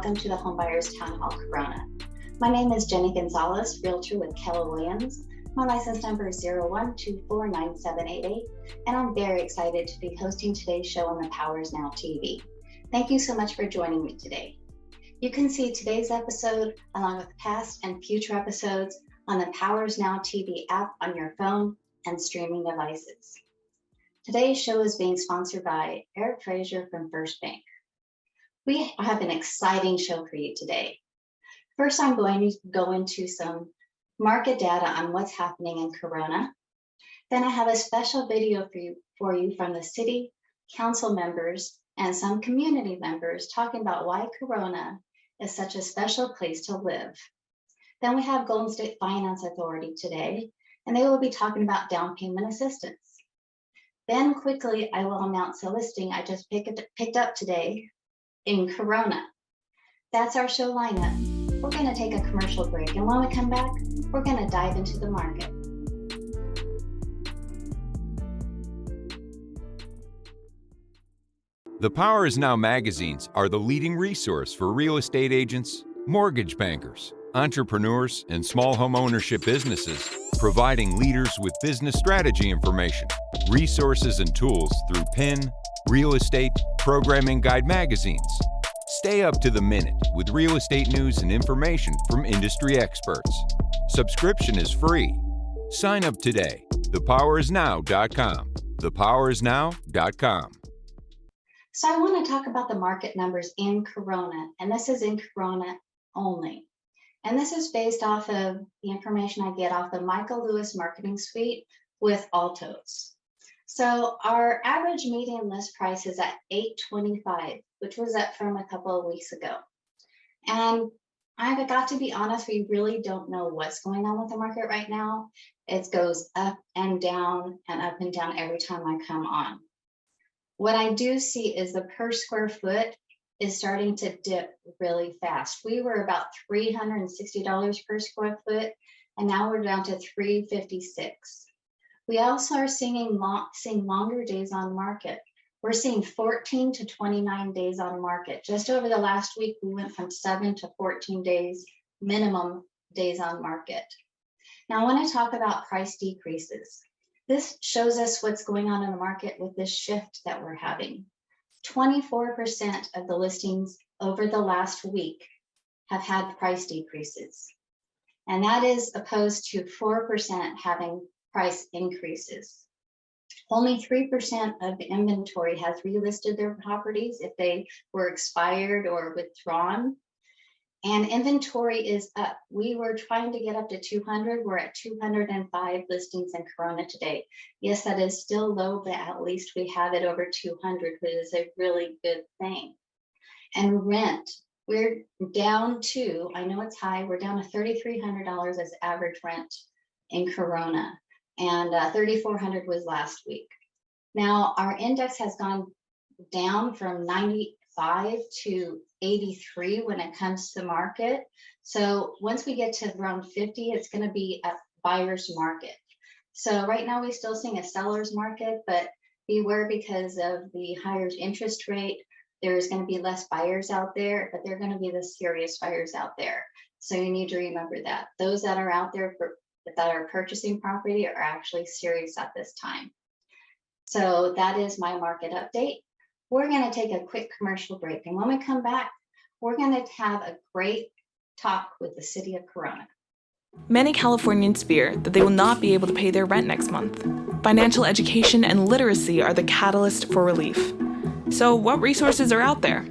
welcome to the Homebuyers Townhall Corona. My name is Jenny Gonzalez, Realtor with Keller Williams. My license number is 01249788, and I'm very excited to be hosting today's show on the Powers Now TV. Thank you so much for joining me today. You can see today's episode along with past and future episodes on the Powers Now TV app on your phone and streaming devices. Today's show is being sponsored by Eric Frazier from First Bank. We have an exciting show for you today. First, I'm going to go into some market data on what's happening in Corona. Then I have a special video for you from the city council members and some community members talking about why Corona is such a special place to live. Then we have Golden State Finance Authority today, and they will be talking about down payment assistance. Then quickly, I will announce a listing I just picked up today in Corona. That's our show lineup. We're going to take a commercial break, and when we come back, we're going to dive into the market. The Powers Now magazines are the leading resource for real estate agents, mortgage bankers, entrepreneurs, and small home ownership businesses, providing leaders with business strategy information, resources, and tools through PIN, real estate, programming guide magazines. Stay up to the minute with real estate news and information from industry experts. Subscription is free. Sign up today. thepowersnow.com. thepowersnow.com. So I want to talk about the market numbers in Corona, and this is in Corona only. And this is based off of the information I get off the Michael Lewis Marketing Suite with Altos. So our average median list price is at $825, which was up from a couple of weeks ago. And I've got to be honest, we really don't know what's going on with the market right now. It goes up and down every time I come on. What I do see is the per square foot is starting to dip really fast. We were about $360 per square foot, and now we're down to $356. We also are seeing longer days on market. We're seeing 14 to 29 days on market. Just over the last week, we went from 7 to 14 days, minimum days on market. Now I want to talk about price decreases. This shows us what's going on in the market with this shift that we're having. 24% of the listings over the last week have had price decreases. And that is opposed to 4% having price increases. Only 3% of the inventory has relisted their properties if they were expired or withdrawn. And inventory is up. We were trying to get up to 200. We're at 205 listings in Corona today. Yes, that is still low, but at least we have it over 200, which is a really good thing. And rent, we're down to, I know it's high, we're down to $3,300 as average rent in Corona. And $3,400 was last week. Now our index has gone down from 95 to 83 when it comes to market. So once we get to around 50, it's going to be a buyer's market. So right now we're still seeing a seller's market, but beware because of the higher interest rate. There's going to be less buyers out there, but they're going to be the serious buyers out there. So you need to remember that those that are out there that are purchasing property are actually serious at this time. So that is my market update. We're going to take a quick commercial break. And when we come back, we're going to have a great talk with the city of Corona. Many Californians fear that they will not be able to pay their rent next month. Financial education and literacy are the catalyst for relief. So what resources are out there?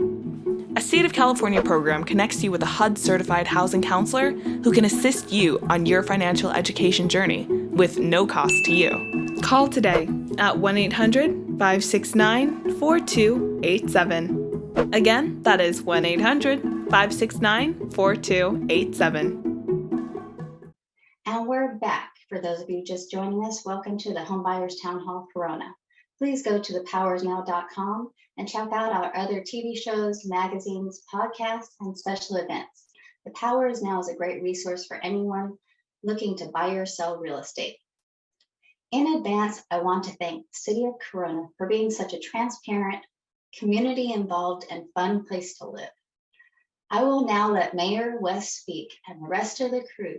A State of California program connects you with a HUD-certified housing counselor who can assist you on your financial education journey with no cost to you. Call today at 1-800-569-4287. Again, that is 1-800-569-4287. And we're back. For those of you just joining us, welcome to the Homebuyers Townhall Corona. Please go to thepowersnow.com and check out our other TV shows, magazines, podcasts, and special events. The Powers Now is a great resource for anyone looking to buy or sell real estate. In advance, I want to thank the City of Corona for being such a transparent, community-involved, and fun place to live. I will now let Mayor West speak and the rest of the crew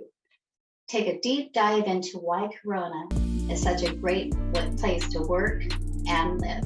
take a deep dive into why Corona is such a great place to work and live.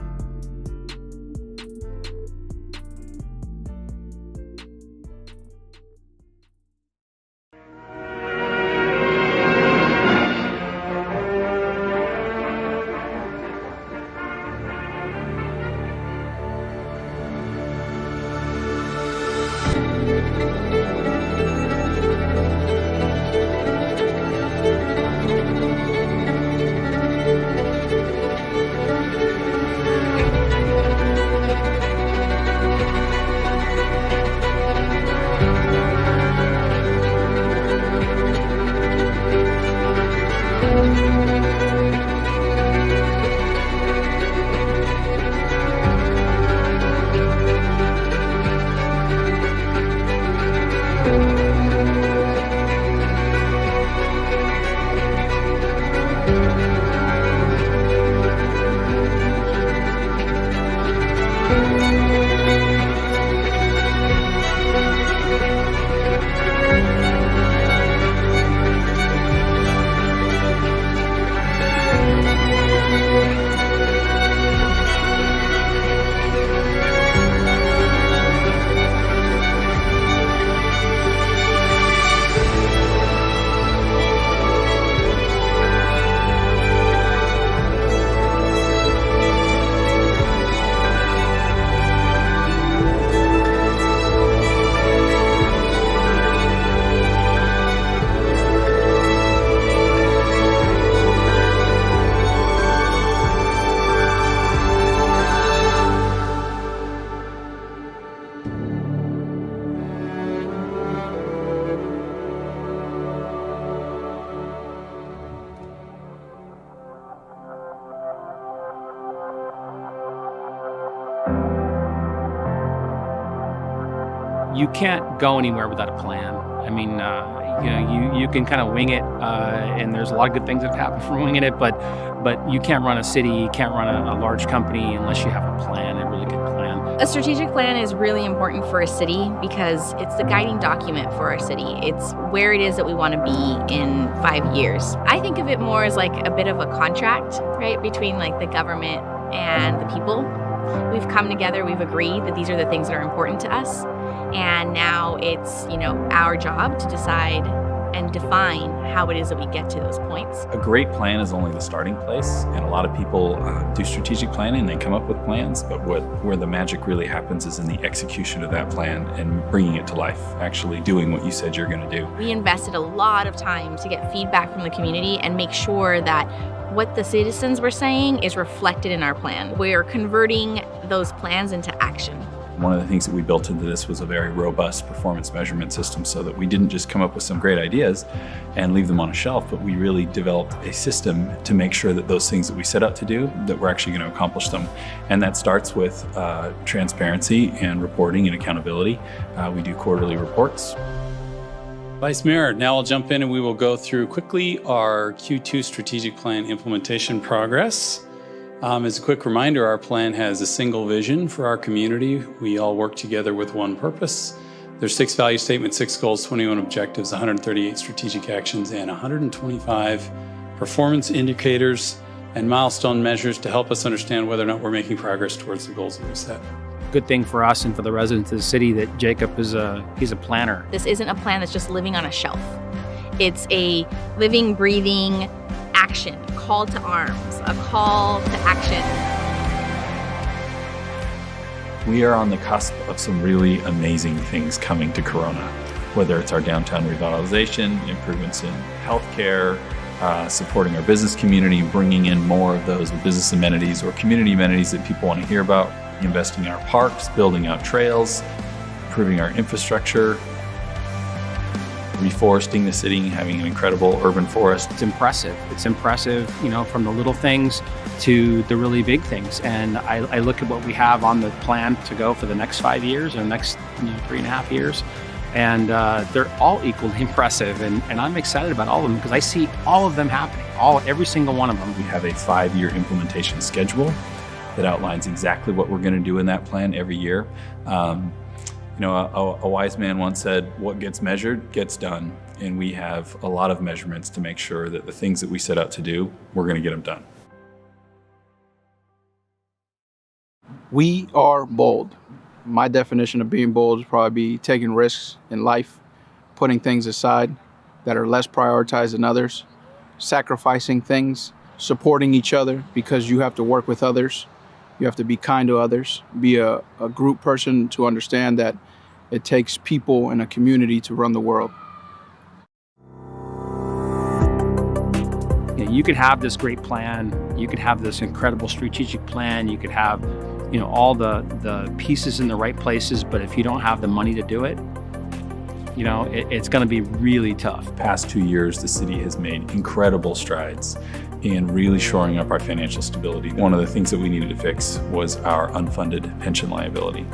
You can't go anywhere without a plan. I mean, you can kind of wing it, and there's a lot of good things that have happened from winging it, but you can't run a city, you can't run a large company unless you have a plan, a really good plan. A strategic plan is really important for a city because it's the guiding document for our city. It's where it is that we want to be in 5 years. I think of it more as like a bit of a contract, right, between like the government and the people. We've come together, we've agreed that these are the things that are important to us. And now it's, our job to decide and define how it is that we get to those points. A great plan is only the starting place, and a lot of people do strategic planning, they come up with plans, but where the magic really happens is in the execution of that plan and bringing it to life, actually doing what you said you're going to do. We invested a lot of time to get feedback from the community and make sure that what the citizens were saying is reflected in our plan. We're converting those plans into action. One of the things that we built into this was a very robust performance measurement system so that we didn't just come up with some great ideas and leave them on a shelf, but we really developed a system to make sure that those things that we set out to do, that we're actually going to accomplish them. And that starts with transparency and reporting and accountability. We do quarterly reports. Vice Mayor, now I'll jump in and we will go through quickly our Q2 strategic plan implementation progress. As a quick reminder, our plan has a single vision for our community. We all work together with one purpose. There's 6 value statements, 6 goals, 21 objectives, 138 strategic actions, and 125 performance indicators and milestone measures to help us understand whether or not we're making progress towards the goals that we set. Good thing for us and for the residents of the city that Jacob is he's a planner. This isn't a plan that's just living on a shelf. It's a living, breathing action, call to arms, a call to action. We are on the cusp of some really amazing things coming to Corona, whether it's our downtown revitalization, improvements in healthcare, supporting our business community, bringing in more of those business amenities or community amenities that people want to hear about, investing in our parks, building out trails, improving our infrastructure, reforesting the city, having an incredible urban forest. It's impressive. It's impressive, from the little things to the really big things. And I look at what we have on the plan to go for the next 5 years or the next 3.5 years. And they're all equally impressive. And I'm excited about all of them because I see all of them happening, every single one of them. We have a 5-year implementation schedule that outlines exactly what we're going to do in that plan every year. You know, a wise man once said, what gets measured gets done. And we have a lot of measurements to make sure that the things that we set out to do, we're going to get them done. We are bold. My definition of being bold is probably be taking risks in life, putting things aside that are less prioritized than others, sacrificing things, supporting each other because you have to work with others. You have to be kind to others, be a group person to understand that it takes people in a community to run the world. You could have this great plan, you could have this incredible strategic plan, you could have, all the pieces in the right places, but if you don't have the money to do it, it's going to be really tough. Past 2 years, the city has made incredible strides in really shoring up our financial stability. One of the things that we needed to fix was our unfunded pension liability.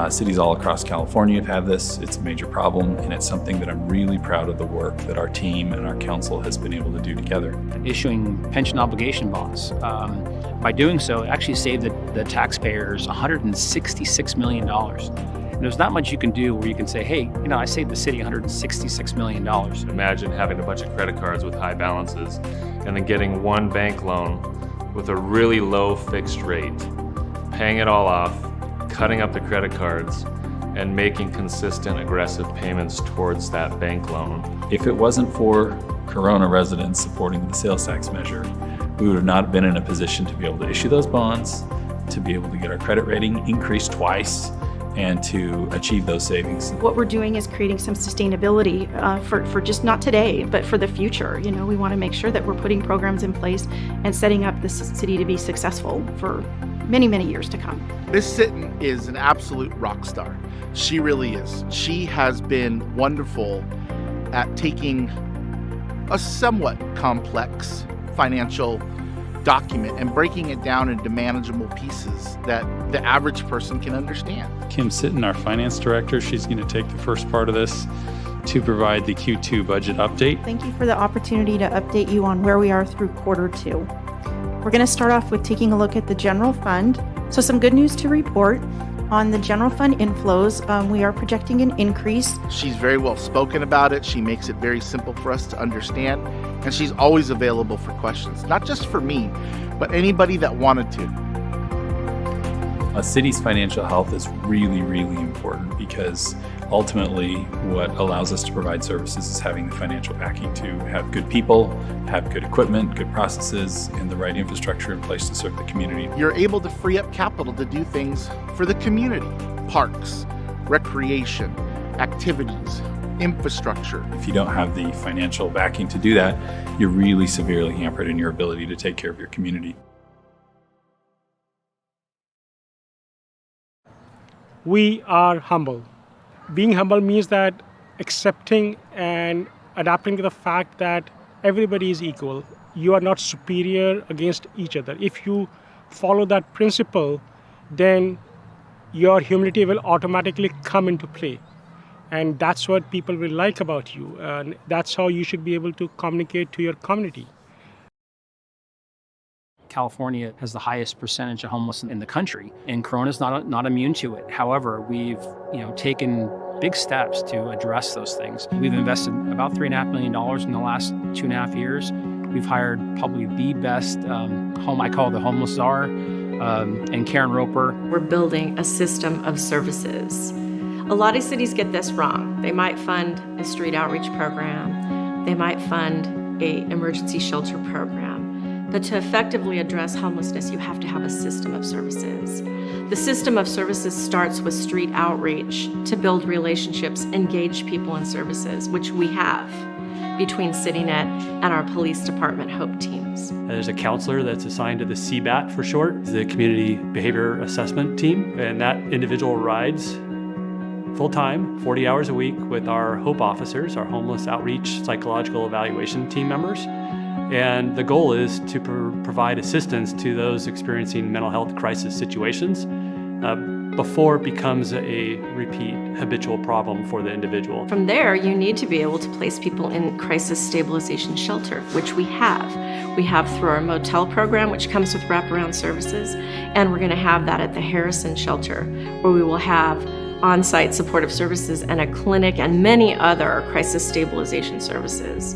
Cities all across California have this. It's a major problem, and it's something that I'm really proud of the work that our team and our council has been able to do together. Issuing pension obligation bonds. By doing so, it actually saved the taxpayers $166 million. And there's not much you can do where you can say, hey, I saved the city $166 million. Imagine having a bunch of credit cards with high balances and then getting one bank loan with a really low fixed rate, paying it all off, cutting up the credit cards, and making consistent, aggressive payments towards that bank loan. If it wasn't for Corona residents supporting the sales tax measure, we would have not been in a position to be able to issue those bonds, to be able to get our credit rating increased twice, and to achieve those savings. What we're doing is creating some sustainability for just not today, but for the future. We want to make sure that we're putting programs in place and setting up this city to be successful for many, many years to come. Miss Sitton is an absolute rock star. She really is. She has been wonderful at taking a somewhat complex financial document and breaking it down into manageable pieces that the average person can understand. Kim Sitton, our finance director, she's going to take the first part of this to provide the Q2 budget update. Thank you for the opportunity to update you on where we are through Q2. We're going to start off with taking a look at the general fund. So some good news to report. On the general fund inflows, we are projecting an increase. She's very well spoken about it. She makes it very simple for us to understand. And she's always available for questions, not just for me, but anybody that wanted to. A city's financial health is really, really important because ultimately what allows us to provide services is having the financial backing to have good people, have good equipment, good processes, and the right infrastructure in place to serve the community. You're able to free up capital to do things for the community, parks, recreation, activities, infrastructure. If you don't have the financial backing to do that, you're really severely hampered in your ability to take care of your community. We are humble. Being humble means that accepting and adapting to the fact that everybody is equal. You are not superior against each other. If you follow that principle, then your humility will automatically come into play. And that's what people will like about you. And that's how you should be able to communicate to your community. California has the highest percentage of homeless in the country, and Corona's not immune to it. However, we've taken big steps to address those things. We've invested about $3.5 million in the last 2.5 years. We've hired probably the best I call the homeless czar, and Karen Roper. We're building a system of services. A lot of cities get this wrong. They might fund a street outreach program. They might fund an emergency shelter program. But to effectively address homelessness, you have to have a system of services. The system of services starts with street outreach to build relationships, engage people in services, which we have between CityNet and our police department HOPE teams. There's a counselor that's assigned to the CBAT for short, the Community Behavior Assessment Team, and that individual rides full-time, 40 hours a week with our HOPE officers, our Homeless Outreach Psychological Evaluation team members. And the goal is to provide assistance to those experiencing mental health crisis situations before it becomes a repeat habitual problem for the individual. From there, you need to be able to place people in crisis stabilization shelter, which we have. We have through our motel program, which comes with wraparound services, and we're going to have that at the Harrison shelter, where we will have on-site supportive services, and a clinic, and many other crisis stabilization services.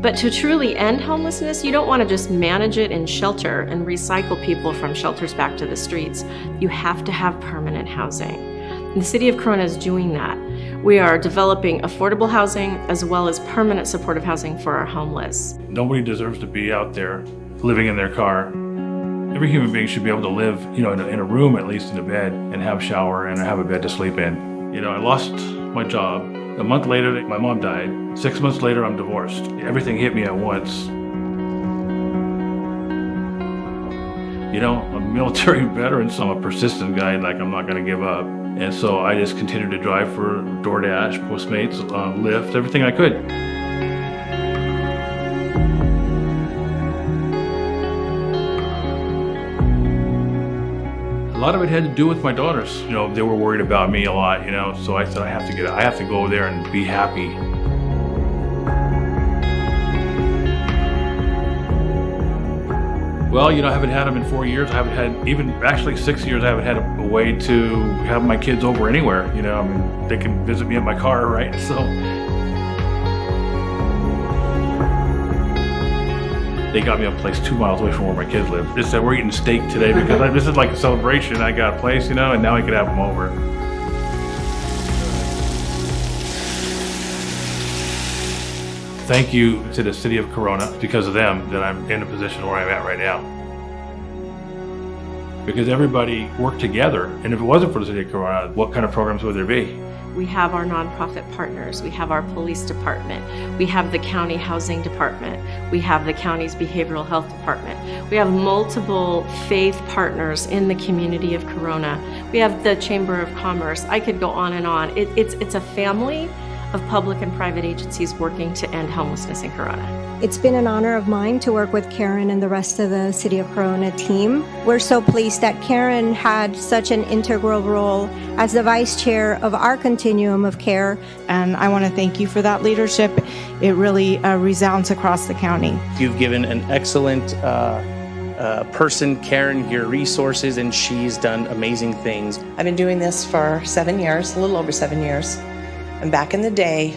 But to truly end homelessness, you don't want to just manage it in shelter and recycle people from shelters back to the streets. You have to have permanent housing. And the City of Corona is doing that. We are developing affordable housing as well as permanent supportive housing for our homeless. Nobody deserves to be out there living in their car. Every human being should be able to live, in a room, at least in a bed, and have a shower and have a bed to sleep in. I lost my job. A month later, my mom died. 6 months later, I'm divorced. Everything hit me at once. I'm a military veteran, so I'm a persistent guy, I'm not gonna give up. And so I just continued to drive for DoorDash, Postmates, Lyft, everything I could. A lot of it had to do with my daughters. They were worried about me a lot, so I said I have to go there and be happy. Well, I haven't had them in 4 years. I haven't had, even actually 6 years, I haven't had a way to have my kids over anywhere. They can visit me in my car, right? So they got me a place 2 miles away from where my kids live. They said, we're eating steak today because this is like a celebration. I got a place, and now I can have them over. Thank you to the City of Corona. Because of them that I'm in the position where I'm at right now. Because everybody worked together, and if it wasn't for the City of Corona, what kind of programs would there be? We have our nonprofit partners, we have our police department, we have the county housing department, we have the county's behavioral health department. We have multiple faith partners in the community of Corona. We have the Chamber of Commerce. I could go on and on. It's a family of public and private agencies working to end homelessness in Corona. It's been an honor of mine to work with Karen and the rest of the City of Corona team. We're so pleased that Karen had such an integral role as the vice chair of our continuum of care. And I want to thank you for that leadership. It really resounds across the county. You've given an excellent person, Karen, your resources, and she's done amazing things. I've been doing this for 7 years, a little over 7 years. And back in the day,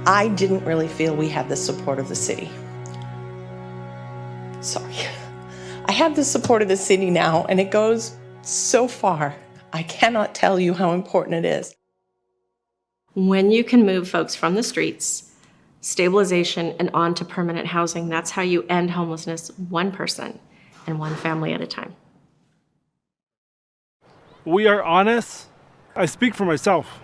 I didn't really feel we had the support of the city. Sorry. I have the support of the city now, and it goes so far. I cannot tell you how important it is. When you can move folks from the streets, stabilization, and on to permanent housing, that's how you end homelessness one person and one family at a time. We are honest. I speak for myself.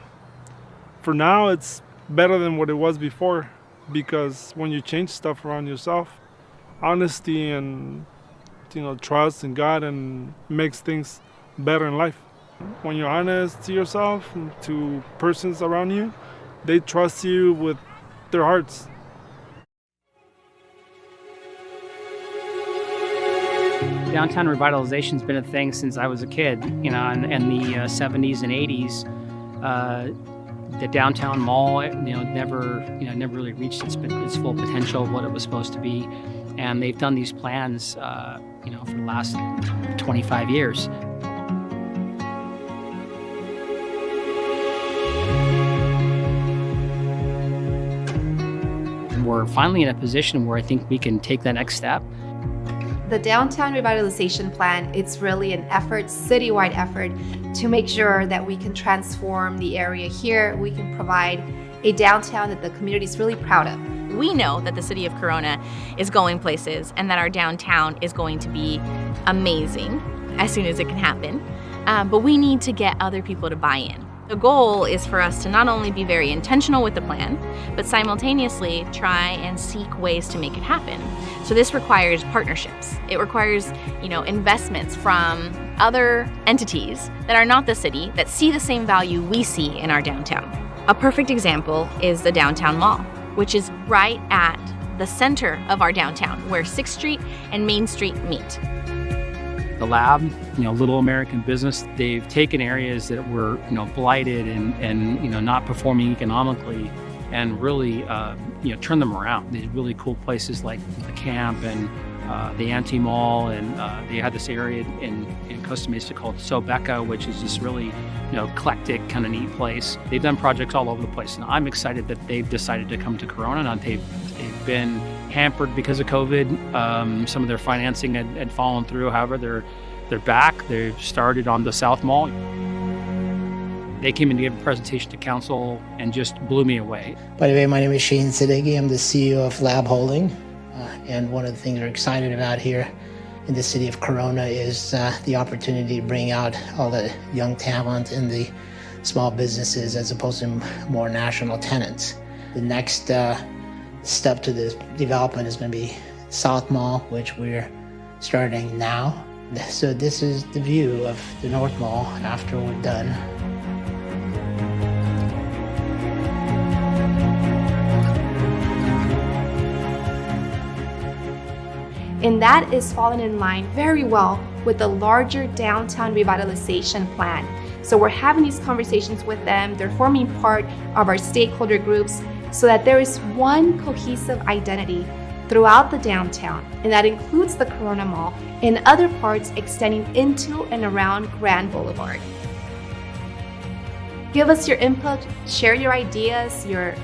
For now, it's better than what it was before, because when you change stuff around yourself, honesty and trust in God and makes things better in life. When you're honest to yourself and to persons around you, they trust you with their hearts. Downtown revitalization's been a thing since I was a kid, in the 70s and 80s. The downtown mall, never really reached its full potential of what it was supposed to be, and they've done these plans, for the last 25 years. We're finally in a position where I think we can take that next step. The Downtown Revitalization Plan, it's really an effort, citywide effort, to make sure that we can transform the area here. We can provide a downtown that the community is really proud of. We know that the City of Corona is going places and that our downtown is going to be amazing as soon as it can happen. But we need to get other people to buy in. The goal is for us to not only be very intentional with the plan, but simultaneously try and seek ways to make it happen. So this requires partnerships. It requires, investments from other entities that are not the city, that see the same value we see in our downtown. A perfect example is the Downtown Mall, which is right at the center of our downtown, where 6th Street and Main Street meet. The lab, Little American Business, they've taken areas that were, blighted and not performing economically, and really, turned them around. They did really cool places like the camp and the anti-mall, and they had this area in Costa Mesa called Sobeca, which is this really eclectic, kind of neat place. They've done projects all over the place, and I'm excited that they've decided to come to Corona. And they've been hampered because of COVID. Some of their financing had fallen through. However, they're back. They've started on the South Mall. They came in to give a presentation to council and just blew me away. By the way, my name is Shane Siddiqui. I'm the CEO of Lab Holding. And one of the things we're excited about here in the city of Corona is the opportunity to bring out all the young talent in the small businesses as opposed to more national tenants. The next step to this development is going to be South Mall, which we're starting now. So this is the view of the North Mall after we're done. And that is falling in line very well with the larger downtown revitalization plan. So we're having these conversations with them. They're forming part of our stakeholder groups so that there is one cohesive identity throughout the downtown, and that includes the Corona Mall and other parts extending into and around Grand Boulevard. Give us your input, share your ideas, your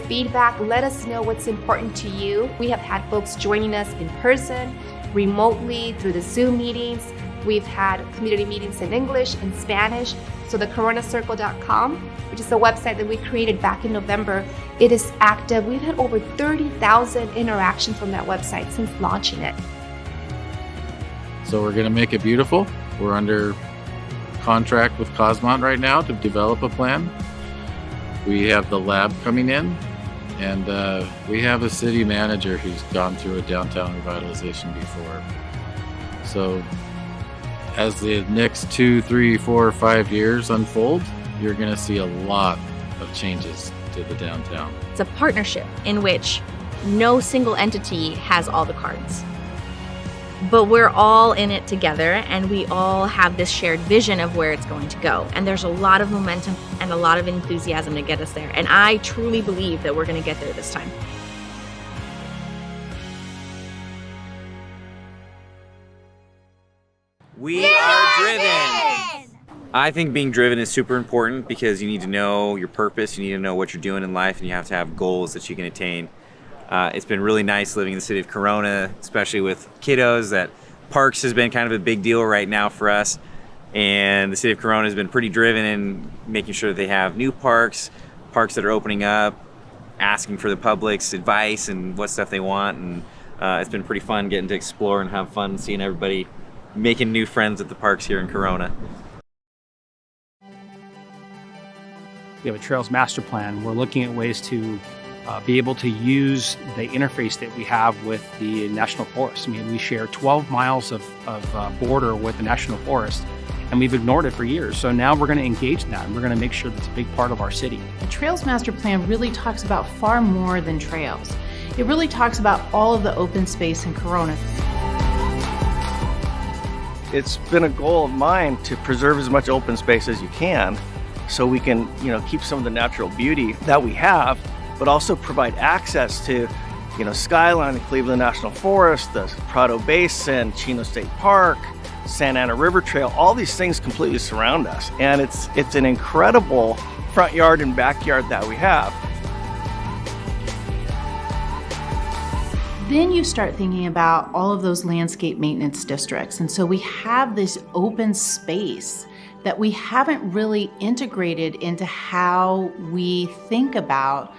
feedback. Let us know what's important to you. We have had folks joining us in person, remotely through the Zoom meetings. We've had community meetings in English and Spanish. So the coronacircle.com, which is the website that we created back in November, it is active. We've had over 30,000 interactions from that website since launching it. So we're going to make it beautiful. We're under contract with Cosmont right now to develop a plan. We have the lab coming in, and we have a city manager who's gone through a downtown revitalization before. So as the next 2, 3, 4, 5 years unfold, you're going to see a lot of changes to the downtown. It's a partnership in which no single entity has all the cards. But we're all in it together, and we all have this shared vision of where it's going to go. And there's a lot of momentum and a lot of enthusiasm to get us there. And I truly believe that we're going to get there this time. We are driven. I think being driven is super important because you need to know your purpose, you need to know what you're doing in life, and you have to have goals that you can attain. It's been really nice living in the city of Corona, especially with kiddos. That parks has been kind of a big deal right now for us. And the city of Corona has been pretty driven in making sure that they have new parks that are opening up, asking for the public's advice and what stuff they want. And it's been pretty fun getting to explore and have fun seeing everybody making new friends at the parks here in Corona. We have a Trails Master Plan. We're looking at ways to be able to use the interface that we have with the National Forest. I mean, we share 12 miles of border with the National Forest, and we've ignored it for years. So now we're going to engage in that, and we're going to make sure that's a big part of our city. The Trails Master Plan really talks about far more than trails. It really talks about all of the open space in Corona. It's been a goal of mine to preserve as much open space as you can so we can, keep some of the natural beauty that we have, but also provide access to, Skyline, the Cleveland National Forest, the Prado Basin, Chino State Park, Santa Ana River Trail. All these things completely surround us, and it's an incredible front yard and backyard that we have. Then you start thinking about all of those landscape maintenance districts, and so we have this open space that we haven't really integrated into how we think about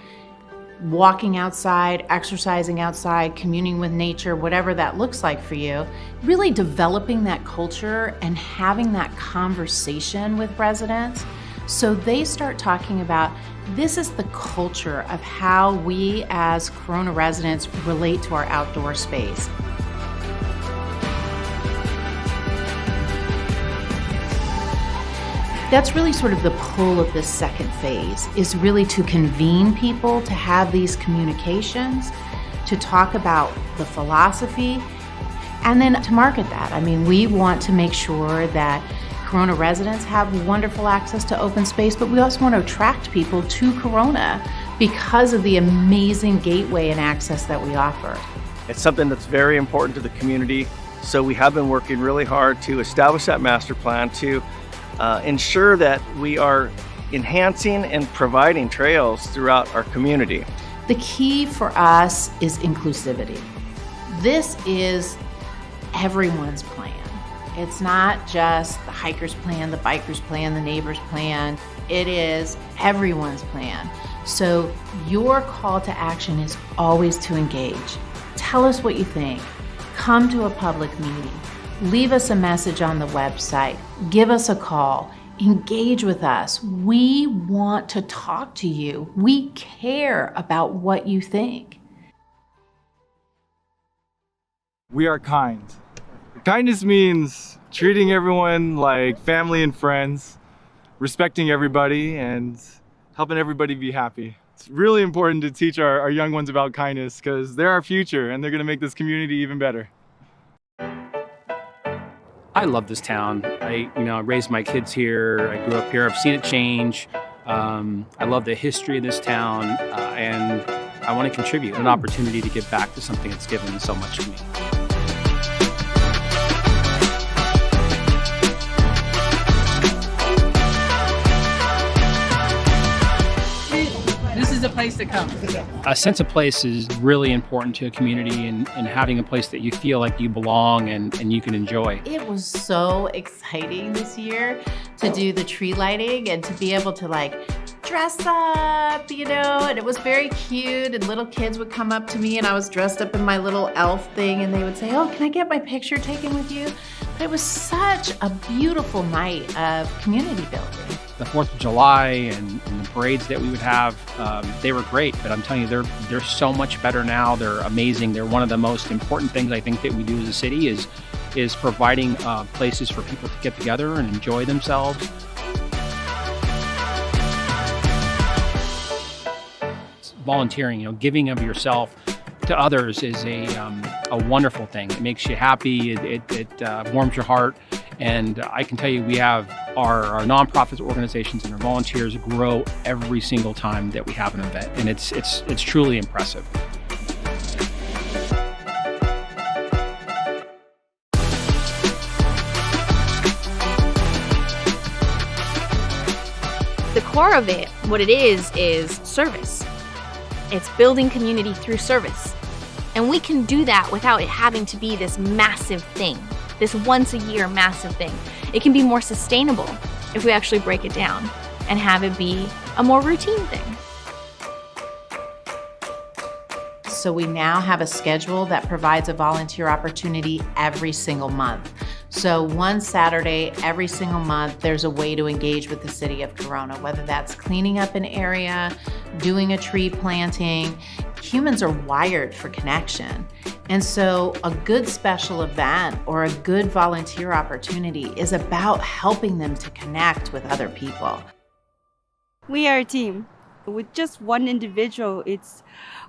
walking outside, exercising outside, communing with nature, whatever that looks like for you, really developing that culture and having that conversation with residents so they start talking about this is the culture of how we as Corona residents relate to our outdoor space. That's really sort of the pull of this second phase, is really to convene people, to have these communications, to talk about the philosophy, and then to market that. I mean, we want to make sure that Corona residents have wonderful access to open space, but we also want to attract people to Corona because of the amazing gateway and access that we offer. It's something that's very important to the community. So we have been working really hard to establish that master plan to ensure that we are enhancing and providing trails throughout our community. The key for us is inclusivity. This is everyone's plan. It's not just the hikers' plan, the bikers' plan, the neighbors' plan. It is everyone's plan. So your call to action is always to engage. Tell us what you think. Come to a public meeting. Leave us a message on the website. Give us a call. Engage with us. We want to talk to you. We care about what you think. We are kind. Kindness means treating everyone like family and friends, respecting everybody, and helping everybody be happy. It's really important to teach our young ones about kindness because they're our future and they're going to make this community even better. I love this town. I raised my kids here. I grew up here. I've seen it change. I love the history of this town, and I want to contribute. An opportunity to give back to something that's given so much to me. This is a place to come. A sense of place is really important to a community, and having a place that you feel like you belong and you can enjoy. It was so exciting this year to do the tree lighting and to be able to dress up, and it was very cute, and little kids would come up to me and I was dressed up in my little elf thing and they would say, "Oh, can I get my picture taken with you?" But it was such a beautiful night of community building. The 4th of July and the parades that we would have, they were great, but I'm telling you, they're so much better now. They're amazing. They're one of the most important things I think that we do as a city is providing places for people to get together and enjoy themselves. Volunteering, giving of yourself to others is a wonderful thing. It makes you happy. It warms your heart. And I can tell you, we have our nonprofit organizations and our volunteers grow every single time that we have an event, and it's truly impressive. The core of it, what it is service. It's building community through service. And we can do that without it having to be this massive thing, this once a year massive thing. It can be more sustainable if we actually break it down and have it be a more routine thing. So we now have a schedule that provides a volunteer opportunity every single month. So one Saturday every single month, there's a way to engage with the city of Corona, whether that's cleaning up an area, doing a tree planting. Humans are wired for connection. And so a good special event or a good volunteer opportunity is about helping them to connect with other people. We are a team. With just one individual, it's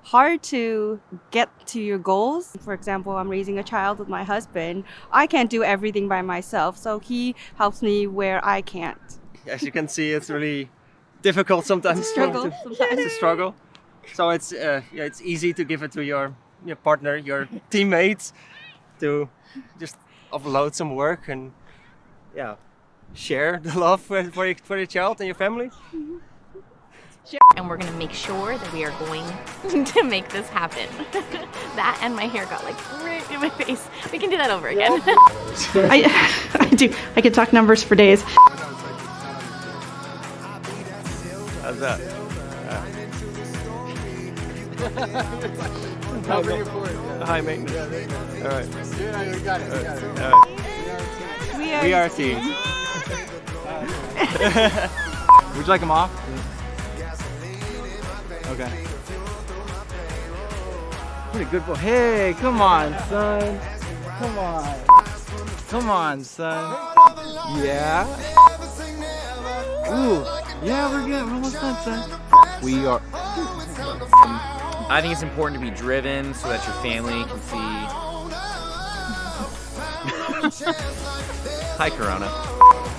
hard to get to your goals. For example, I'm raising a child with my husband. I can't do everything by myself, so he helps me where I can't. As you can see, it's really difficult sometimes. It's a struggle. It's a struggle. So it's easy to give it to your partner, your teammates, to just offload some work and share the love for your child and your family. And we're gonna make sure that we are going to make this happen. That and my hair got right in my face. We can do that over again. I do. I could talk numbers for days. How's that? High maintenance. All right. We got it. All right. We are a team. Would you like them off? Okay. Pretty good boy. Hey, come on, son. Come on. Come on, son. Yeah. Ooh. Yeah, we're good. We're almost done, son. We are. I think it's important to be driven so that your family can see. Hi, Corona.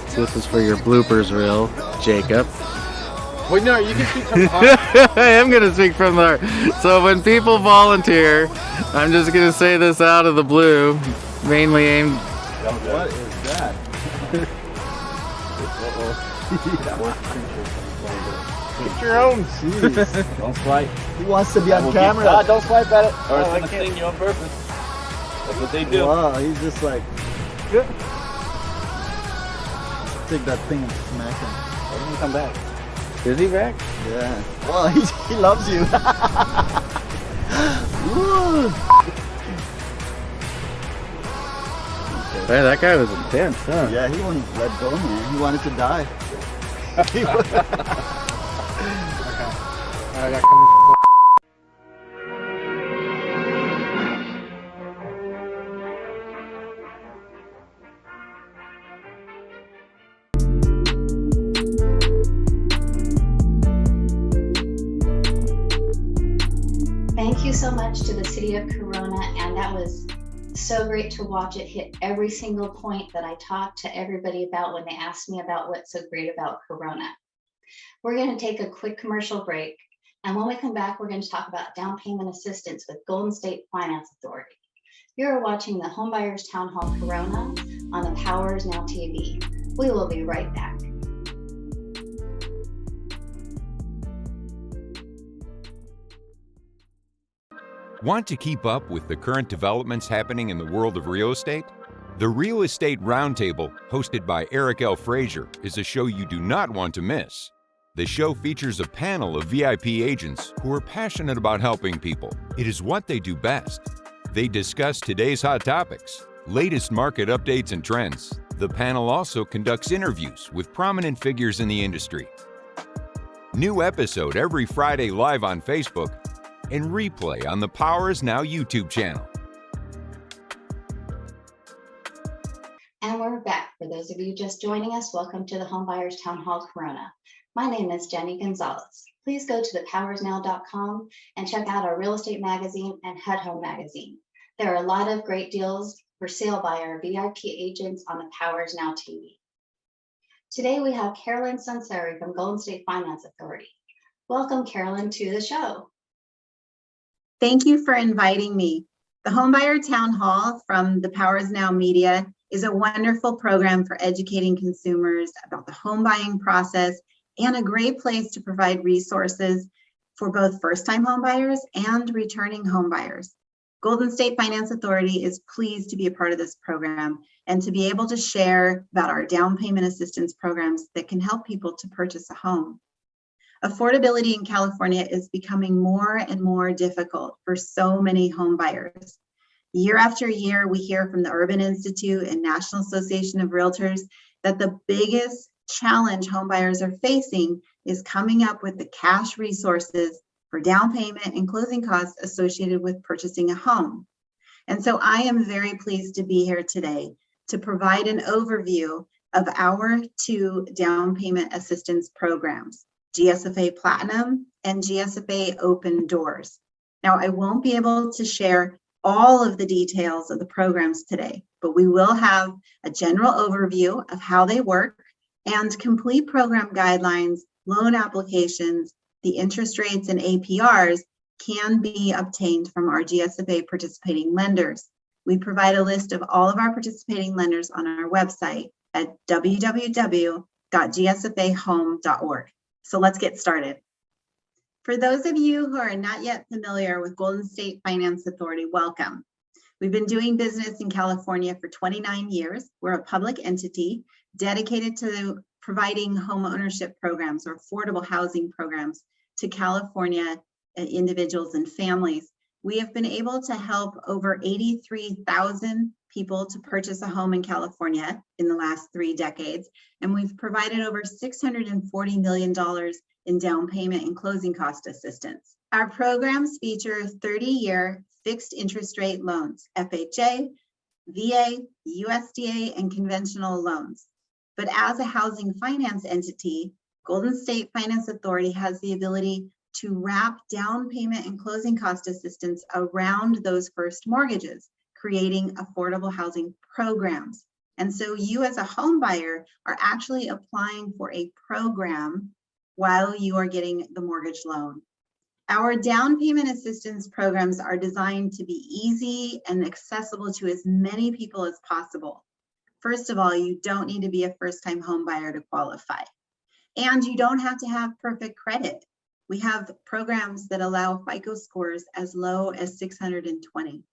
So this is for your bloopers reel, Jacob. Wait, no, you can speak from the heart. I am going to speak from the heart. So when people volunteer, I'm just going to say this out of the blue, mainly aimed. What is that? Get your own. Jeez. Don't swipe. He wants to be on camera. Don't swipe at it. Or it's gonna sting you on purpose. That's what they do. Wow, he's just like. Take that thing and smack him. Let him come back. Is he back? Yeah. Well, he loves you. Man, that guy was intense, huh? Yeah, he wouldn't let go, man. He wanted to die. Thank you so much to the City of Corona, and that was so great to watch it hit every single point that I talked to everybody about when they asked me about what's so great about Corona. We're going to take a quick commercial break, and when we come back, we're going to talk about down payment assistance with Golden State Finance Authority. You're watching the Homebuyers Townhall Corona on the Powers Now TV. We will be right back. Want to keep up with the current developments happening in the world of real estate? The Real Estate Roundtable, hosted by Eric L. Frazier, is a show you do not want to miss. The show features a panel of VIP agents who are passionate about helping people. It is what they do best. They discuss today's hot topics, latest market updates and trends. The panel also conducts interviews with prominent figures in the industry. New episode every Friday live on Facebook and replay on the Powers Now YouTube channel. And we're back. For those of you just joining us, welcome to the Homebuyers Townhall Corona. My name is Jenny Gonzalez. Please go to thepowersnow.com and check out our real estate magazine and HUD Home magazine. There are a lot of great deals for sale by our VIP agents on the Powers Now TV. Today we have Carolyn Sunseri from Golden State Finance Authority. Welcome, Carolyn, to the show. Thank you for inviting me. The Homebuyer Town Hall from the Powers Now Media is a wonderful program for educating consumers about the home buying process and a great place to provide resources for both first-time homebuyers and returning homebuyers. Golden State Finance Authority is pleased to be a part of this program and to be able to share about our down payment assistance programs that can help people to purchase a home. Affordability in California is becoming more and more difficult for so many home buyers. Year after year, we hear from the Urban Institute and National Association of Realtors that the biggest challenge home buyers are facing is coming up with the cash resources for down payment and closing costs associated with purchasing a home. And so I am very pleased to be here today to provide an overview of our two down payment assistance programs, GSFA Platinum and GSFA Open Doors. Now, I won't be able to share all of the details of the programs today, but we will have a general overview of how they work and complete program guidelines, loan applications, the interest rates and APRs can be obtained from our GSFA participating lenders. We provide a list of all of our participating lenders on our website at www.gsfahome.org. So let's get started. For those of you who are not yet familiar with Golden State Finance Authority, welcome. We've been doing business in California for 29 years. We're a public entity dedicated to providing home ownership programs or affordable housing programs to California individuals and families. We have been able to help over 83,000 people to purchase a home in California in the last 3 decades, and we've provided over $640 million in down payment and closing cost assistance. Our programs feature 30-year fixed interest rate loans, FHA, VA, USDA, and conventional loans. But as a housing finance entity, Golden State Finance Authority has the ability to wrap down payment and closing cost assistance around those first mortgages, creating affordable housing programs. And so you as a home buyer are actually applying for a program while you are getting the mortgage loan. Our down payment assistance programs are designed to be easy and accessible to as many people as possible. First of all, you don't need to be a first-time home buyer to qualify. And you don't have to have perfect credit. We have programs that allow FICO scores as low as 620.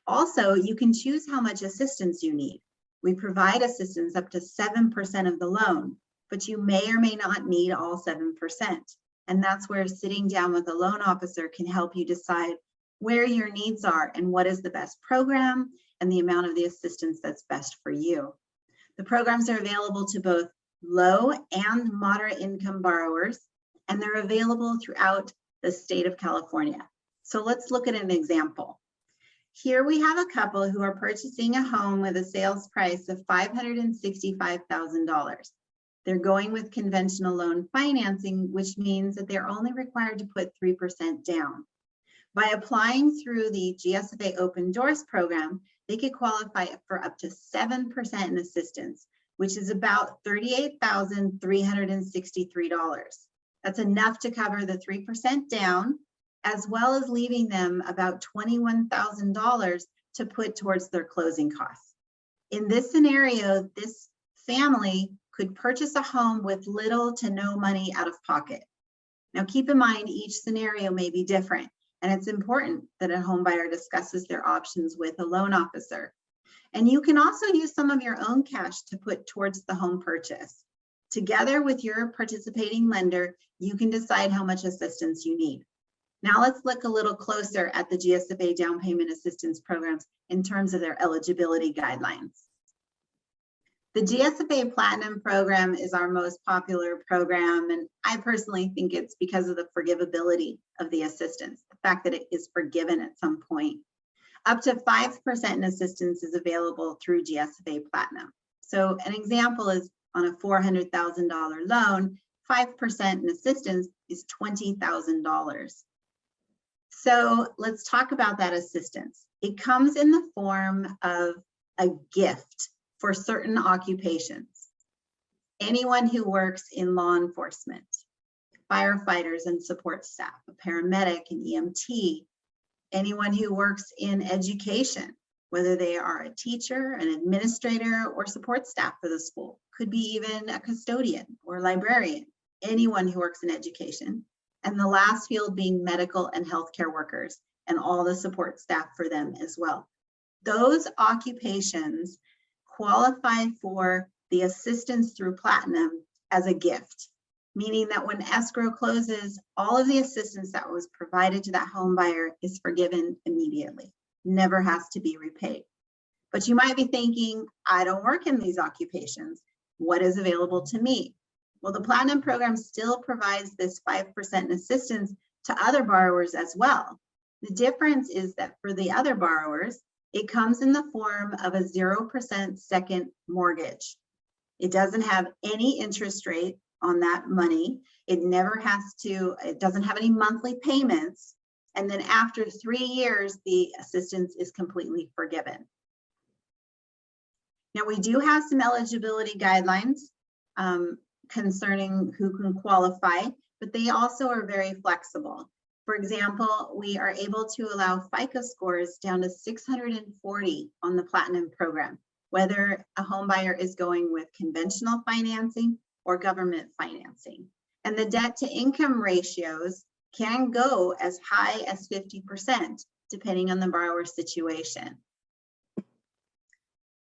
Also, you can choose how much assistance you need. We provide assistance up to 7% of the loan, but you may or may not need all 7%. And that's where sitting down with a loan officer can help you decide where your needs are and what is the best program and the amount of the assistance that's best for you. The programs are available to both low and moderate income borrowers, and they're available throughout the state of California. So let's look at an example. Here we have a couple who are purchasing a home with a sales price of $565,000. They're going with conventional loan financing, which means that they're only required to put 3% down. By applying through the GSFA Open Doors program, they could qualify for up to 7% in assistance, which is about $38,363. That's enough to cover the 3% down, as well as leaving them about $21,000 to put towards their closing costs. In this scenario, this family could purchase a home with little to no money out of pocket. Now keep in mind, each scenario may be different, and it's important that a home buyer discusses their options with a loan officer. And you can also use some of your own cash to put towards the home purchase. Together with your participating lender, you can decide how much assistance you need. Now let's look a little closer at the GSFA down payment assistance programs in terms of their eligibility guidelines. The GSFA Platinum program is our most popular program, and I personally think it's because of the forgivability of the assistance, the fact that it is forgiven at some point. Up to 5% in assistance is available through GSFA Platinum. So an example is on a $400,000 loan, 5% in assistance is $20,000. So let's talk about that assistance. It comes in the form of a gift for certain occupations. Anyone who works in law enforcement, firefighters and support staff, a paramedic, an EMT, anyone who works in education, whether they are a teacher, an administrator, or support staff for the school, could be even a custodian or librarian, anyone who works in education. And the last field being medical and healthcare workers and all the support staff for them as well. Those occupations qualify for the assistance through Platinum as a gift, meaning that when escrow closes, all of the assistance that was provided to that home buyer is forgiven immediately, never has to be repaid. But you might be thinking, I don't work in these occupations. What is available to me? Well, the Platinum program still provides this 5% in assistance to other borrowers as well. The difference is that for the other borrowers, it comes in the form of a 0% second mortgage. It doesn't have any interest rate on that money. It doesn't have any monthly payments. And then after 3 years, the assistance is completely forgiven. Now we do have some eligibility guidelines concerning who can qualify, but they also are very flexible. For example, we are able to allow FICO scores down to 640 on the Platinum program, whether a home buyer is going with conventional financing or government financing. And the debt to income ratios can go as high as 50%, depending on the borrower's situation.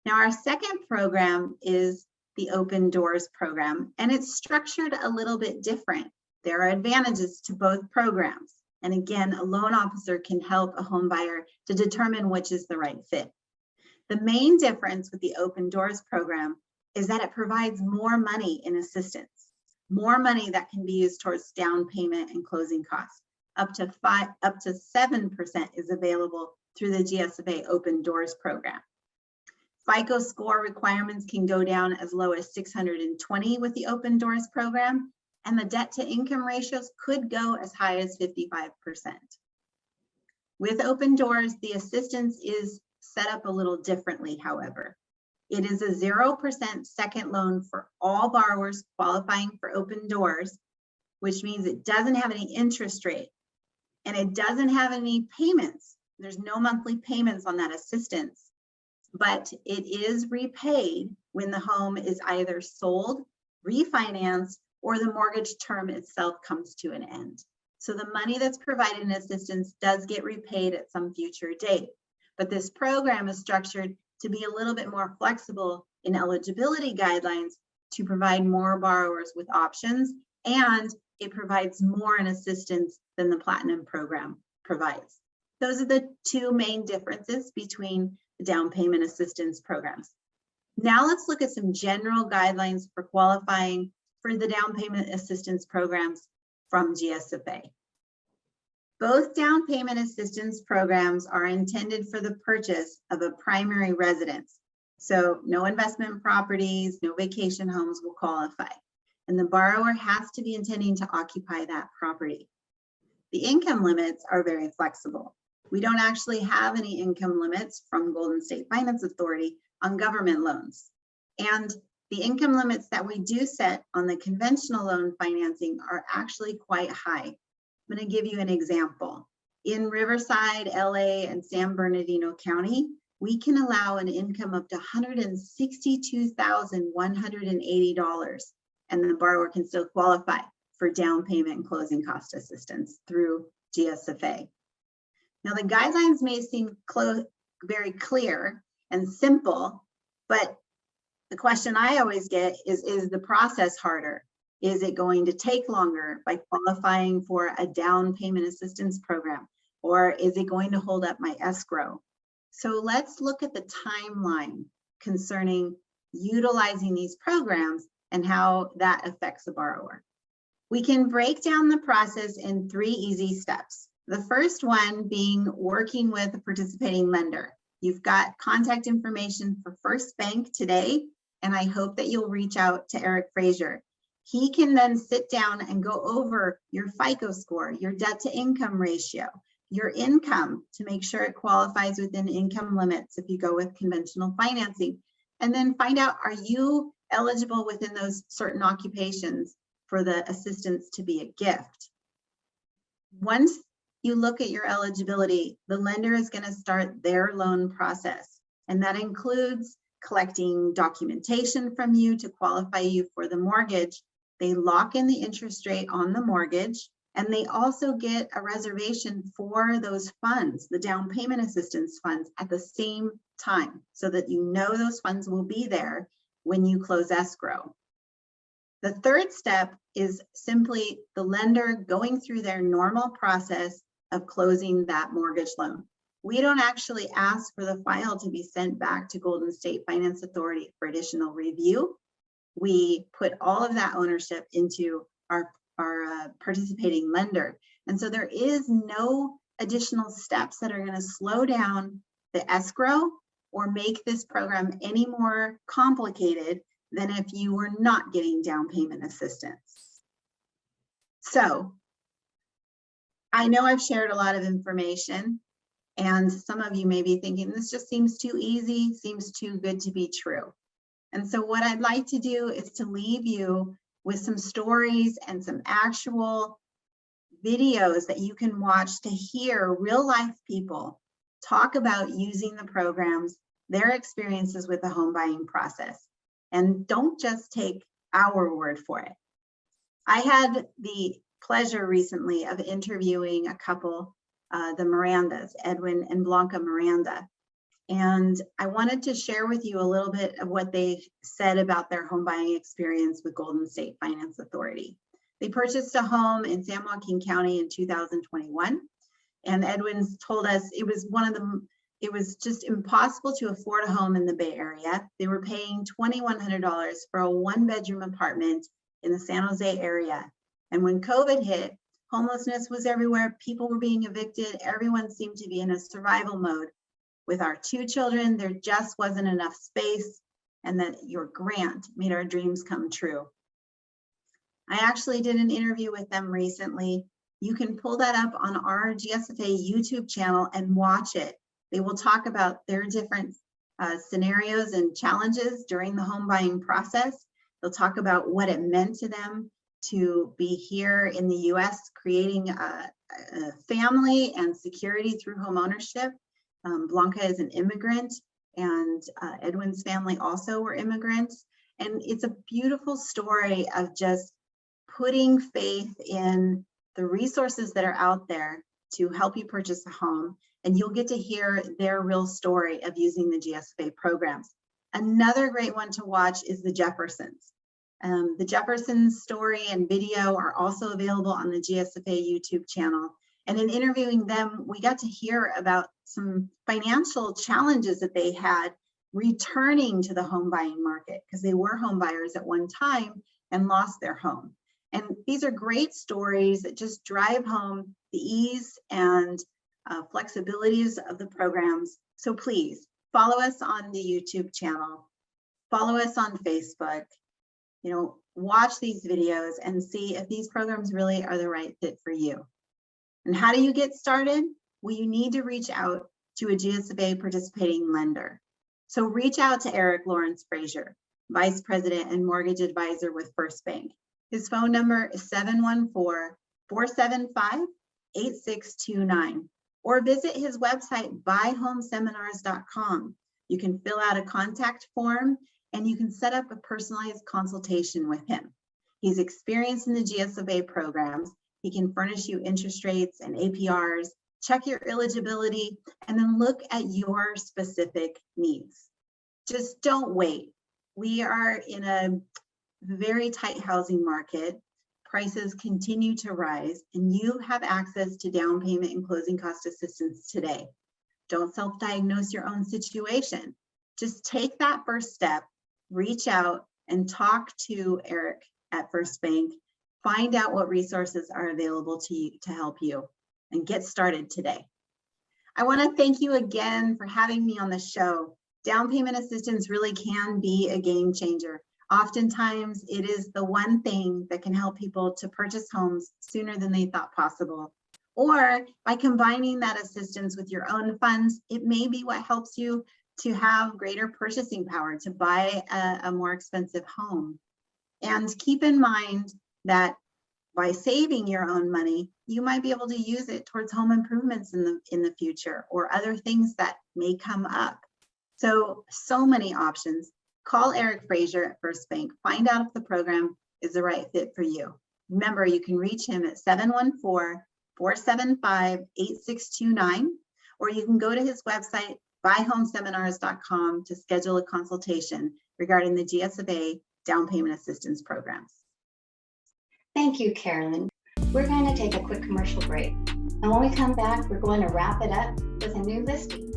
Now, our second program is the Open Doors program, and it's structured a little bit different. There are advantages to both programs. And again, a loan officer can help a home buyer to determine which is the right fit. The main difference with the Open Doors program is that it provides more money in assistance, more money that can be used towards down payment and closing costs. Up to 7% is available through the GSFA Open Doors program. FICO score requirements can go down as low as 620 with the Open Doors program, and the debt to income ratios could go as high as 55%. With Open Doors, the assistance is set up a little differently, however. It is a 0% second loan for all borrowers qualifying for Open Doors, which means it doesn't have any interest rate and it doesn't have any payments. There's no monthly payments on that assistance, but it is repaid when the home is either sold, refinanced, or the mortgage term itself comes to an end. So the money that's provided in assistance does get repaid at some future date. But this program is structured to be a little bit more flexible in eligibility guidelines to provide more borrowers with options, and it provides more in assistance than the Platinum program provides. Those are the two main differences between the down payment assistance programs. Now let's look at some general guidelines for qualifying for the down payment assistance programs from GSFA. Both down payment assistance programs are intended for the purchase of a primary residence. So no investment properties, no vacation homes will qualify. And the borrower has to be intending to occupy that property. The income limits are very flexible. We don't actually have any income limits from Golden State Finance Authority on government loans. And the income limits that we do set on the conventional loan financing are actually quite high. I'm going to give you an example. In Riverside, LA, and San Bernardino County, we can allow an income up to $162,180, and the borrower can still qualify for down payment and closing cost assistance through GSFA. Now, the guidelines may seem very clear and simple, but the question I always get is the process harder? Is it going to take longer by qualifying for a down payment assistance program? Or is it going to hold up my escrow? So let's look at the timeline concerning utilizing these programs and how that affects the borrower. We can break down the process in 3 easy steps. The first one being working with a participating lender. You've got contact information for First Bank today, and I hope that you'll reach out to Eric Frazier. He can then sit down and go over your FICO score, your debt to income ratio, your income to make sure it qualifies within income limits if you go with conventional financing, and then find out, are you eligible within those certain occupations for the assistance to be a gift? Once you look at your eligibility, the lender is going to start their loan process, and that includes collecting documentation from you to qualify you for the mortgage. They lock in the interest rate on the mortgage, and they also get a reservation for those funds, the down payment assistance funds, at the same time, so that you know those funds will be there when you close escrow. The third step is simply the lender going through their normal process of closing that mortgage loan. We don't actually ask for the file to be sent back to Golden State Finance Authority for additional review. We put all of that ownership into our participating lender. And so there is no additional steps that are going to slow down the escrow or make this program any more complicated than if you were not getting down payment assistance. So I know I've shared a lot of information, and some of you may be thinking this just seems too easy, seems too good to be true. And so what I'd like to do is to leave you with some stories and some actual videos that you can watch to hear real life people talk about using the programs, their experiences with the home buying process. And don't just take our word for it. I had the pleasure recently of interviewing a couple, the Mirandas, Edwin and Blanca Miranda. And I wanted to share with you a little bit of what they said about their home buying experience with Golden State Finance Authority. They purchased a home in San Joaquin County in 2021. And Edwin's told us it was just impossible to afford a home in the Bay Area. They were paying $2,100 for a 1-bedroom apartment in the San Jose area. And when COVID hit, homelessness was everywhere. People were being evicted. Everyone seemed to be in a survival mode. With our 2 children, there just wasn't enough space, and that your grant made our dreams come true. I actually did an interview with them recently. You can pull that up on our GSFA YouTube channel and watch it. They will talk about their different scenarios and challenges during the home buying process. They'll talk about what it meant to them to be here in the US, creating a family and security through home ownership. Blanca is an immigrant, and Edwin's family also were immigrants. And it's a beautiful story of just putting faith in the resources that are out there to help you purchase a home. And you'll get to hear their real story of using the GSFA programs. Another great one to watch is the Jeffersons. The Jeffersons story and video are also available on the GSFA YouTube channel. And in interviewing them, we got to hear about some financial challenges that they had returning to the home buying market, because they were home buyers at one time and lost their home. And these are great stories that just drive home the ease and flexibilities of the programs. So please follow us on the YouTube channel, follow us on Facebook, watch these videos and see if these programs really are the right fit for you. And how do you get started? Well, you need to reach out to a GSFA participating lender. So reach out to Eric Lawrence Frazier, Vice President and Mortgage Advisor with First Bank. His phone number is 714-475-8629, or visit his website, buyhomeseminars.com. You can fill out a contact form and you can set up a personalized consultation with him. He's experienced in the GSFA programs. He can furnish you interest rates and APRs, check your eligibility, and then look at your specific needs. Just don't wait. We are in a very tight housing market. Prices continue to rise, and you have access to down payment and closing cost assistance today. Don't self-diagnose your own situation. Just take that first step, reach out and talk to Eric at First Bank, find out what resources are available to you to help you, and get started today. I want to thank you again for having me on the show. Down payment assistance really can be a game changer. Oftentimes, it is the one thing that can help people to purchase homes sooner than they thought possible. Or by combining that assistance with your own funds, it may be what helps you to have greater purchasing power to buy a more expensive home. And keep in mind that by saving your own money, you might be able to use it towards home improvements in the future or other things that may come up. So many options. Call Eric Frazier at First Bank. Find out if the program is the right fit for you. Remember, you can reach him at 714-475-8629, or you can go to his website, buyhomeseminars.com, to schedule a consultation regarding the GSFA down payment assistance programs. Thank you, Carolyn. We're going to take a quick commercial break. And when we come back, we're going to wrap it up with a new listing.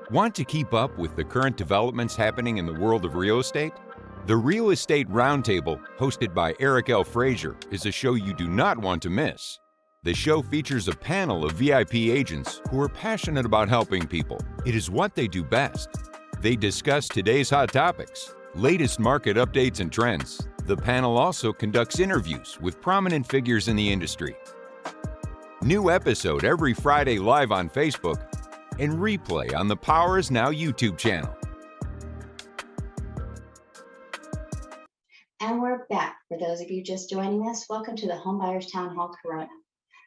Want to keep up with the current developments happening in the world of real estate? The Real Estate Roundtable, hosted by Eric L. Frazier, is a show you do not want to miss. The show features a panel of VIP agents who are passionate about helping people. It is what they do best. They discuss today's hot topics, latest market updates and trends. The panel also conducts interviews with prominent figures in the industry. New episode every Friday live on Facebook and replay on the Powers Now YouTube channel. And we're back. For those of you just joining us, welcome to the Homebuyers Townhall Corona.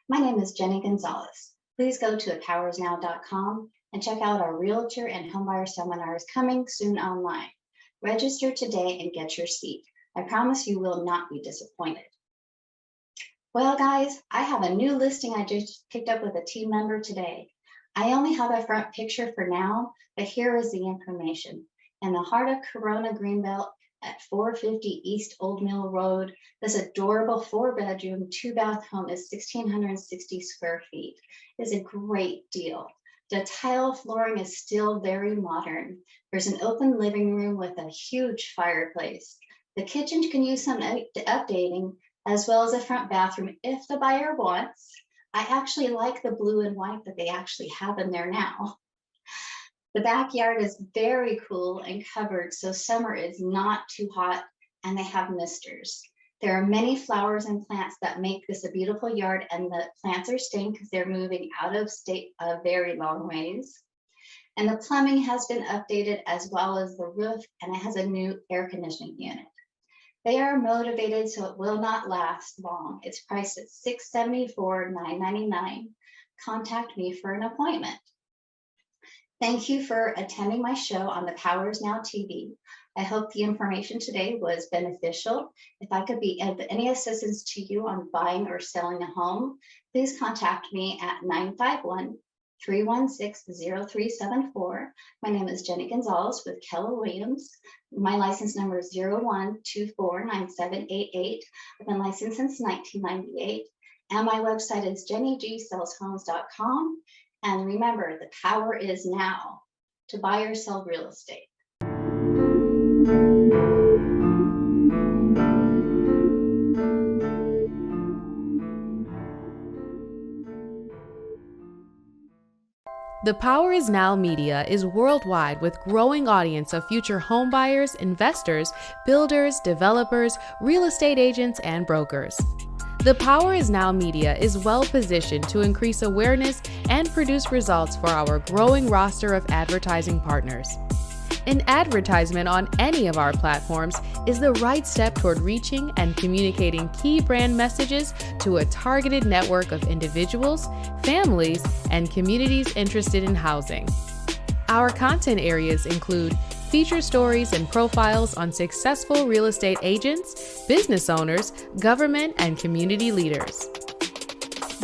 My name is Jenny Gonzalez. Please go to thepowersnow.com and check out our realtor and homebuyer seminars coming soon online. Register today and get your seat. I promise you will not be disappointed. Well, guys, I have a new listing I just picked up with a team member today. I only have a front picture for now, but here is the information. In the heart of Corona Greenbelt at 450 East Old Mill Road, this adorable 4-bedroom, 2-bath home is 1,660 square feet. It is a great deal. The tile flooring is still very modern. There's an open living room with a huge fireplace. The kitchen can use some updating, as well as a front bathroom if the buyer wants. I actually like the blue and white that they actually have in there now. The backyard is very cool and covered, so summer is not too hot, and they have misters. There are many flowers and plants that make this a beautiful yard, and the plants are staying because they're moving out of state a very long ways. And the plumbing has been updated as well as the roof, and it has a new air conditioning unit. They are motivated, so it will not last long. It's priced at $674, $999. Contact me for an appointment. Thank you for attending my show on the Powers Now TV. I hope the information today was beneficial. If I could be of any assistance to you on buying or selling a home, please contact me at 951-316-0374. My name is Jenny Gonzalez with Keller Williams. My license number is 01249788. I've been licensed since 1998. And my website is jennygSellsHomes.com. And remember, the power is now to buy or sell real estate. The Power is Now Media is worldwide with growing audience of future homebuyers, investors, builders, developers, real estate agents, and brokers. The Power is Now Media is well positioned to increase awareness and produce results for our growing roster of advertising partners. An advertisement on any of our platforms is the right step toward reaching and communicating key brand messages to a targeted network of individuals, families, and communities interested in housing. Our content areas include feature stories and profiles on successful real estate agents, business owners, government, and community leaders.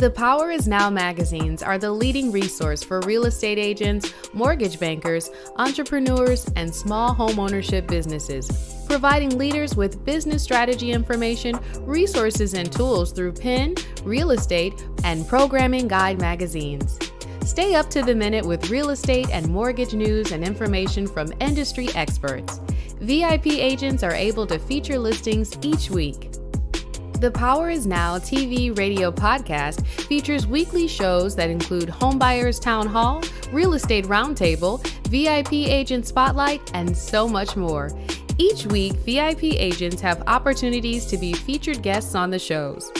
The Power is Now magazines are the leading resource for real estate agents, mortgage bankers, entrepreneurs, and small home ownership businesses, providing leaders with business strategy information, resources, and tools through PIN, real estate, and programming guide magazines. Stay up to the minute with real estate and mortgage news and information from industry experts. VIP agents are able to feature listings each week. The Power is Now TV radio podcast features weekly shows that include Homebuyers Townhall, Real Estate Roundtable, VIP Agent Spotlight, and so much more. Each week, VIP agents have opportunities to be featured guests on the shows.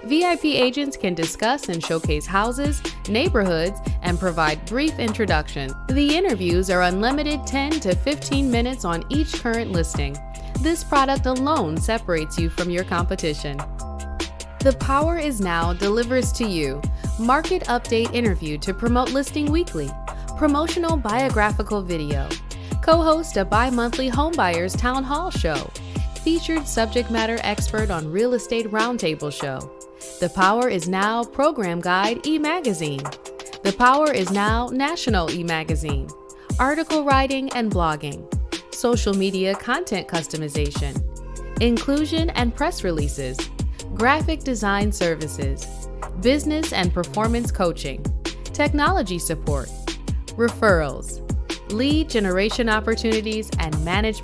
VIP agents can discuss and showcase houses, neighborhoods, and provide brief introductions. The interviews are unlimited 10 to 15 minutes on each current listing. This product alone separates you from your competition. The Power is Now delivers to you market update interview to promote listing weekly, promotional biographical video, co-host a bi-monthly Homebuyers Town Hall show, featured subject matter expert on Real Estate Roundtable show, The Power is Now program guide e-magazine, The Power is Now national e-magazine, article writing and blogging, social media content customization, inclusion and press releases, graphic design services, business and performance coaching, technology support, referrals, lead generation opportunities, and management